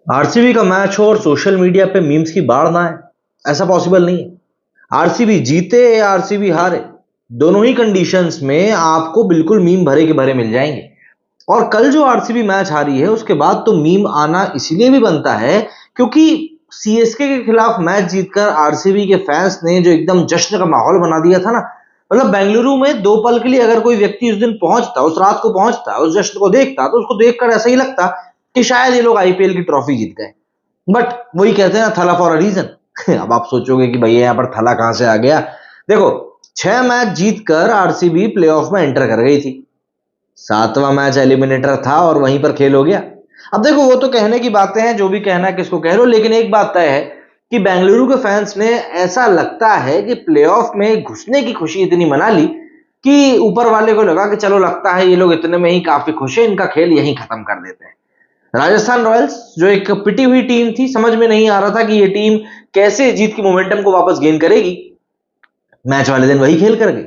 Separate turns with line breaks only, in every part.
RCB का match हो और सोशल मीडिया पे मीम्स की बाढ़ ना आए, ऐसा पॉसिबल नहीं है। आरसीबी जीते या आरसीबी हारे, दोनों ही कंडीशंस में आपको बिल्कुल मीम भरे के भरे मिल जाएंगे। और कल जो आरसीबी मैच हारी है उसके बाद तो मीम आना इसीलिए भी बनता है क्योंकि सीएसके के खिलाफ मैच जीतकर आरसीबी के फैंस ने जो एकदम जश्न का माहौल बना दिया था ना, मतलब बेंगलुरु में दो पल के लिए अगर कोई व्यक्ति उस दिन पहुंचता, उस रात को पहुंचता, उस जश्न को देखता, तो उसको देखकर ऐसा ही लगता कि शायद ये लोग आईपीएल की ट्रॉफी जीत गए। बट वही कहते हैं ना, थला फॉर अ रीजन। अब आप सोचोगे कि भैया यहाँ पर थला कहां से आ गया। देखो, 6 मैच जीतकर आरसीबी प्लेऑफ में एंटर कर गई थी। 7वां मैच एलिमिनेटर था और वहीं पर खेल हो गया। अब देखो, वो तो कहने की बातें हैं, जो भी कहना है किसको कह लो, लेकिन एक बात तय है कि बेंगलुरु के फैंस ने, ऐसा लगता है कि प्लेऑफ में घुसने की खुशी इतनी मना ली कि ऊपर वाले को लगा कि चलो लगता है ये लोग इतने में ही काफी खुश है, इनका खेल यहीं खत्म कर देते हैं। राजस्थान रॉयल्स जो एक पिटी हुई टीम थी, समझ में नहीं आ रहा था कि ये टीम कैसे जीत की मोमेंटम को वापस गेन करेगी, मैच वाले दिन वही खेल कर गई।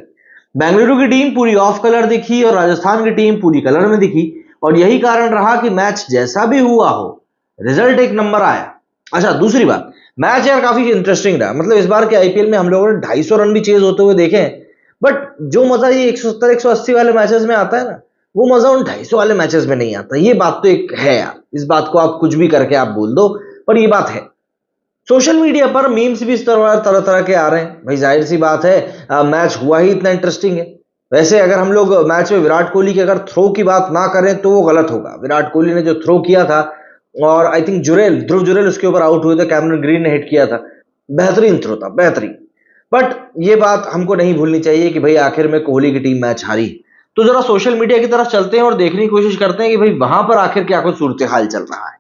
बेंगलुरु की टीम पूरी ऑफ कलर दिखी और राजस्थान की टीम पूरी कलर में दिखी, और यही कारण रहा कि मैच जैसा भी हुआ हो, रिजल्ट एक नंबर आया। अच्छा, दूसरी बात, मैच यार काफी इंटरेस्टिंग रहा। मतलब इस बार के आईपीएल में हम लोगों ने 250 रन भी चेज होते हुए देखे हैं, बट जो मजा ये 170 180 वाले मैचेस में आता है ना, वो मजा उन 250 वाले मैचेस में नहीं आता। ये बात तो एक है यार, इस बात को आप कुछ भी करके आप बोल दो, पर ये बात है। सोशल मीडिया पर मीम्स भी इस तरह तरह तरह के आ रहे हैं भाई, जाहिर सी बात है, मैच हुआ ही इतना इंटरेस्टिंग है। वैसे अगर हम लोग मैच में विराट कोहली की अगर थ्रो की बात ना करें तो वो गलत होगा। विराट कोहली ने जो थ्रो किया था, और आई थिंक ध्रुव जुरेल उसके ऊपर आउट हुए थे, कैमरन ग्रीन ने हिट किया था, बेहतरीन थ्रो था, बेहतरीन। बट ये बात हमको नहीं भूलनी चाहिए कि भाई आखिर में कोहली की टीम मैच हारी। तो जरा सोशल मीडिया की तरफ चलते हैं और देखने की कोशिश करते हैं कि भाई वहां पर आखिर क्या कुछ सूरत हाल चल रहा है।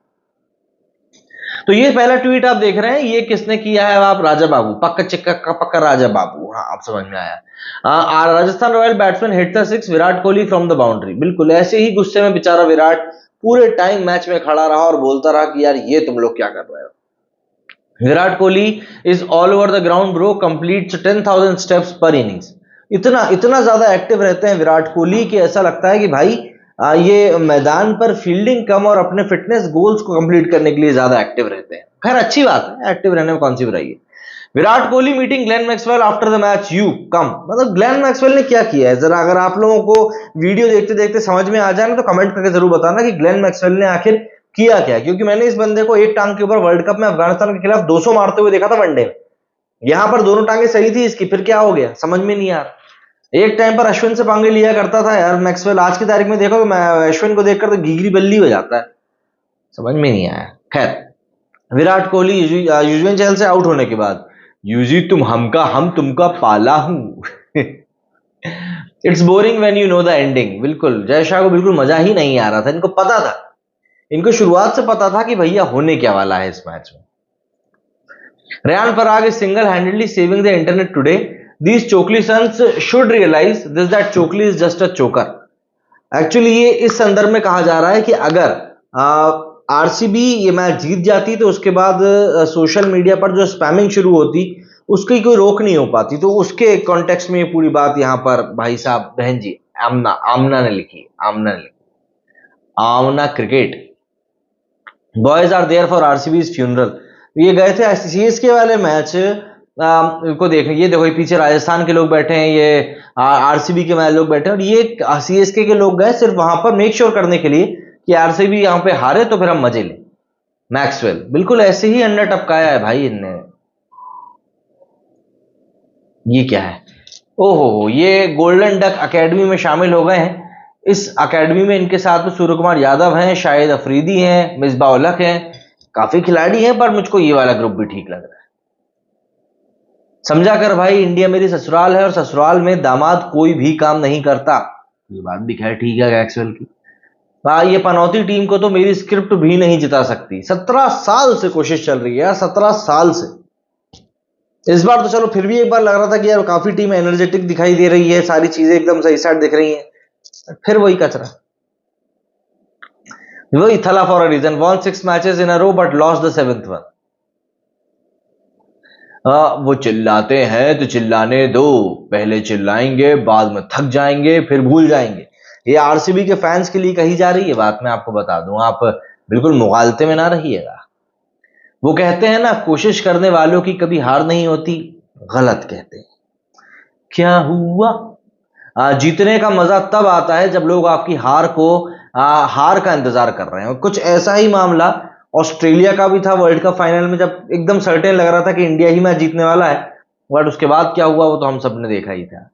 तो ये पहला ट्वीट आप देख रहे हैं, ये किसने किया है? आप राजा बाबू, पक्का चिक्का का पक्का राजा बाबू, हाँ आप समझ में आया। Rajasthan royal batsman hit the six, Virat Kohli from the boundary. बिल्कुल ऐसे ही गुस्से में बेचारा विराट पूरे टाइम मैच में खड़ा रहा और बोलता रहा कि यार ये तुम लोग क्या कर रहे हो। Virat Kohli is all over the ground bro, completes 10,000 steps पर इनिंग्स। इतना इतना ज्यादा एक्टिव रहते हैं विराट कोहली कि ऐसा लगता है कि भाई ये मैदान पर फील्डिंग कम और अपने फिटनेस गोल्स को कंप्लीट करने के लिए ज्यादा एक्टिव रहते हैं। खैर अच्छी बात है, एक्टिव रहने में कौन सी बुराई है। Virat Kohli meeting Glenn Maxwell after the match, you come. मतलब ग्लेन मैक्सवेल ने क्या किया है, जरा अगर आप लोगों को वीडियो देखते देखते समझ में आ जाए ना, तो कमेंट करके जरूर बताना कि ग्लेन मैक्सवेल ने आखिर किया क्या। क्योंकि मैंने इस बंदे को एक टांग के ऊपर वर्ल्ड कप में अफगानिस्तान के खिलाफ 200 मारते हुए देखा था वनडे में। यहां पर दोनों टांगे सही थी इसकी, फिर क्या हो गया समझ में नहीं आ रहा। एक टाइम पर अश्विन से पंगे लिया करता था यार मैक्सवेल, आज की तारीख में देखो तो मैं अश्विन को देखकर तो घीघरी बल्ली हो जाता है, समझ में नहीं आया। खैर, विराट कोहली युजवेंद्र चहल से आउट होने के बाद, यूजी तुम हमका हम तुमका पाला हूं। It's boring when you know the ending. बिल्कुल, जय शाह को बिल्कुल मजा ही नहीं आ रहा था। इनको पता था, इनको शुरुआत से पता था कि भैया होने क्या वाला है इस मैच में। Riyan Parag is single-handedly saving the internet today. These Chokli sons should realize this that Chokli is just a choker. Actually ये इस संदर्भ में कहा जा रहा है कि अगर आरसीबी ये मैच जीत जाती तो उसके बाद सोशल मीडिया पर जो स्पैमिंग शुरू होती उसकी कोई रोक नहीं हो पाती। तो उसके कॉन्टेक्स्ट में ये पूरी बात यहाँ पर भाई साहब, बहन जी आमना आमना ने लिखी, आमना ने लिखी। Aamna cricket boys are there for RCB's funeral. ये गए थे सीएसके वाले मैच को देखने। ये देखो, ये पीछे राजस्थान के लोग बैठे हैं, ये आरसीबी के मैच लोग बैठे हैं, और ये सीएसके के लोग गए सिर्फ वहां पर मेक श्योर करने के लिए कि आरसीबी यहाँ पे हारे तो फिर हम मजे लें। मैक्सवेल बिल्कुल ऐसे ही अंडा टपकाया है भाई इनने। ये क्या है? ओहो, ये गोल्डन डक अकेडमी में शामिल हो गए हैं। इस अकेडमी में इनके साथ में सूर्य कुमार यादव हैं, शाहिद अफरीदी हैं, मिसबा उल हक हैं, काफी खिलाड़ी हैं, पर मुझको ये वाला ग्रुप भी ठीक लग रहा है। समझा कर भाई, इंडिया मेरी ससुराल है और ससुराल में दामाद कोई भी काम नहीं करता। ये बात भी खैर ठीक है एक्सवेल की। ये पनौती टीम को तो मेरी स्क्रिप्ट भी नहीं जिता सकती। 17 साल से कोशिश चल रही है यार, 17 साल से। इस बार तो चलो फिर भी एक बार लग रहा था कि यार काफी टीम एनर्जेटिक दिखाई दे रही है, सारी चीजें एकदम सही साइड दिख रही हैं। फिर वही कचरा, वही Thala for a reason, won 6 matches in a row but lost the 7th one. वो चिल्लाते हैं तो चिल्लाने दो, पहले चिल्लाएंगे बाद में थक जाएंगे फिर भूल जाएंगे। ये आरसीबी के फैंस के लिए कही जा रही है बात, मैं आपको बता दूं, आप बिल्कुल मुगालते में ना रहिएगा। वो कहते हैं ना, कोशिश करने वालों की कभी हार नहीं होती। गलत कहते हैं। क्या हुआ? जीतने का मजा तब आता है जब लोग आपकी हार का इंतजार कर रहे हैं। और कुछ ऐसा ही मामला ऑस्ट्रेलिया का भी था वर्ल्ड कप फाइनल में, जब एकदम सर्टेन लग रहा था कि इंडिया ही मैच जीतने वाला है। बट उसके बाद क्या हुआ वो तो हम सब ने देखा ही था।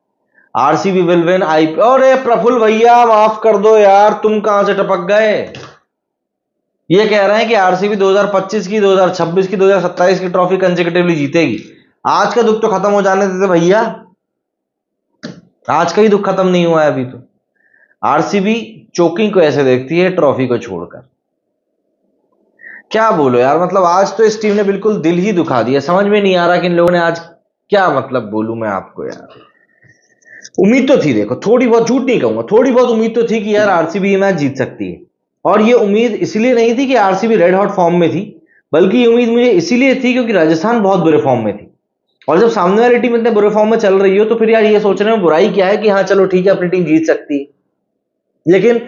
RCB will win IPL. अरे प्रफुल्ल भैया माफ कर दो यार, तुम कहां से टपक गए? ये कह रहे हैं कि आरसीबी 2025 की, 2026 की, 2027 की ट्रॉफी कंसेक्यूटिवली जीतेगी। आज का दुख तो खत्म हो जाने देते भैया, आज का ही दुख खत्म नहीं हुआ है अभी तो। आरसीबी चोकिंग को ऐसे देखती है ट्रॉफी को छोड़कर। क्या बोलो यार, मतलब आज तो इस टीम ने बिल्कुल दिल ही दुखा दिया। समझ में नहीं आ रहा कि इन लोगों ने आज क्या, मतलब बोलूं मैं आपको यार। उम्मीद तो थी, देखो थोड़ी बहुत, झूठ नहीं कहूंगा, थोड़ी बहुत उम्मीद तो थी कि यार आरसीबी ये मैच जीत सकती है। और ये उम्मीद इसलिए नहीं थी कि आरसीबी रेड हॉट फॉर्म में थी, बल्कि ये उम्मीद मुझे इसीलिए थी क्योंकि राजस्थान बहुत बुरे फॉर्म में थी। और जब सामने वाली टीम इतने बुरे फॉर्म में चल रही हो तो फिर यार ये सोचने में बुराई क्या है कि हाँ चलो ठीक है अपनी टीम जीत सकती है। लेकिन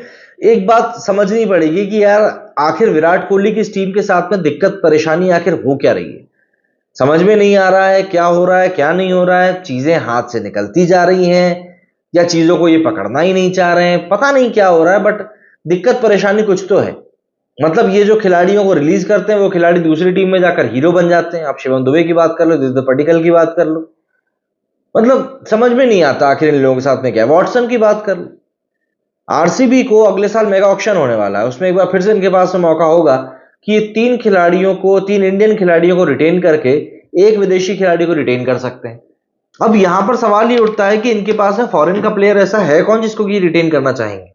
एक बात समझनी पड़ेगी कि यार आखिर विराट कोहली की इस टीम के साथ में दिक्कत परेशानी आखिर हो क्या रही है। समझ में नहीं आ रहा है क्या हो रहा है क्या नहीं हो रहा है। चीजें हाथ से निकलती जा रही हैं या चीजों को ये पकड़ना ही नहीं चाह रहे हैं, पता नहीं क्या हो रहा है। बट दिक्कत परेशानी कुछ तो है। मतलब ये जो खिलाड़ियों को रिलीज करते हैं वो खिलाड़ी दूसरी टीम में जाकर हीरो बन जाते हैं। आप शिवम दुबे की बात कर लो, दिनेश पडिक्कल की बात कर लो, मतलब समझ में नहीं आता आखिर इन लोगों के साथ में क्या है। वॉटसन की बात कर लो। आरसीबी को अगले साल मेगा ऑक्शन होने वाला है, उसमें एक बार फिर से इनके पास में मौका होगा कि ये तीन इंडियन खिलाड़ियों को रिटेन करके एक विदेशी खिलाड़ी को रिटेन कर सकते हैं। अब यहां पर सवाल ये उठता है कि इनके पास में फॉरेन का प्लेयर ऐसा है कौन जिसको ये रिटेन करना चाहेंगे।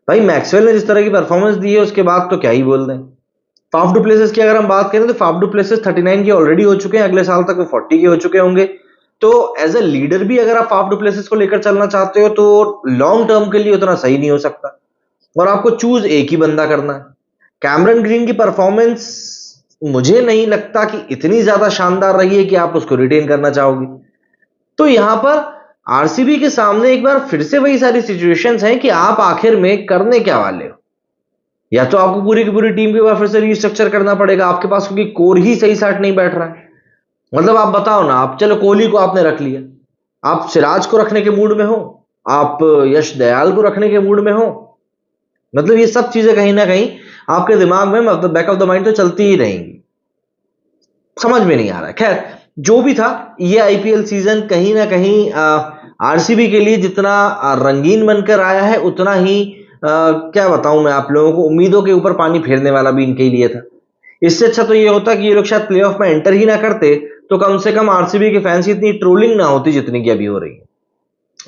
भाई मैक्सवेल ने जिस तरह की परफॉर्मेंस दी है उसके बाद तो क्या ही बोल दें। फाफ डू प्लेसेस की अगर हम बात करें तो फाफ डू प्लेसेस 39 के ऑलरेडी हो चुके हैं, अगले साल तक वो 40 के हो चुके होंगे। तो एज ए लीडर भी अगर आप फाफ डू प्लेसेस को लेकर चलना चाहते हो तो लॉन्ग टर्म के लिए उतना सही नहीं हो सकता और आपको चूज एक ही बंदा करना है। कैमरन ग्रीन की परफॉर्मेंस मुझे नहीं लगता कि इतनी ज्यादा शानदार रही है कि आप उसको रिटेन करना चाहोगे। तो यहां पर आरसीबी के सामने एक बार फिर से वही सारी सिचुएशंस हैं कि आप आखिर में करने क्या वाले हो। या तो आपको पूरी की पूरी टीम के बाद फिर से रिस्ट्रक्चर करना पड़ेगा आपके पास, क्योंकि कोर ही सही साट नहीं बैठ रहा है। मतलब आप बताओ ना, आप चलो कोहली को आपने रख लिया, आप सिराज को रखने के मूड में हो, आप यश दयाल को रखने के मूड में हो। मतलब ये सब चीजें कहीं ना कहीं आपके दिमाग में, मतलब बैक ऑफ द माइंड तो चलती ही रहेंगी। समझ में नहीं आ रहा है। खैर जो भी था, ये आईपीएल सीजन कहीं ना कहीं आरसीबी के लिए जितना रंगीन बनकर आया है उतना ही क्या बताऊं मैं आप लोगों को, उम्मीदों के ऊपर पानी फेरने वाला भी इनके लिए था। इससे अच्छा तो ये होता कि ये लोग शायद प्लेऑफ में एंटर ही ना करते, तो कम से कम आरसीबी के फैंस की इतनी ट्रोलिंग ना होती जितनी की अभी हो रही है।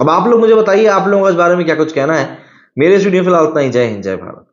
अब आप लोग मुझे बताइए आप लोगों का इस बारे में क्या कुछ कहना है। मेरे स्टूडियो फिलहाल इतना ही। जय हिंद जय भारत।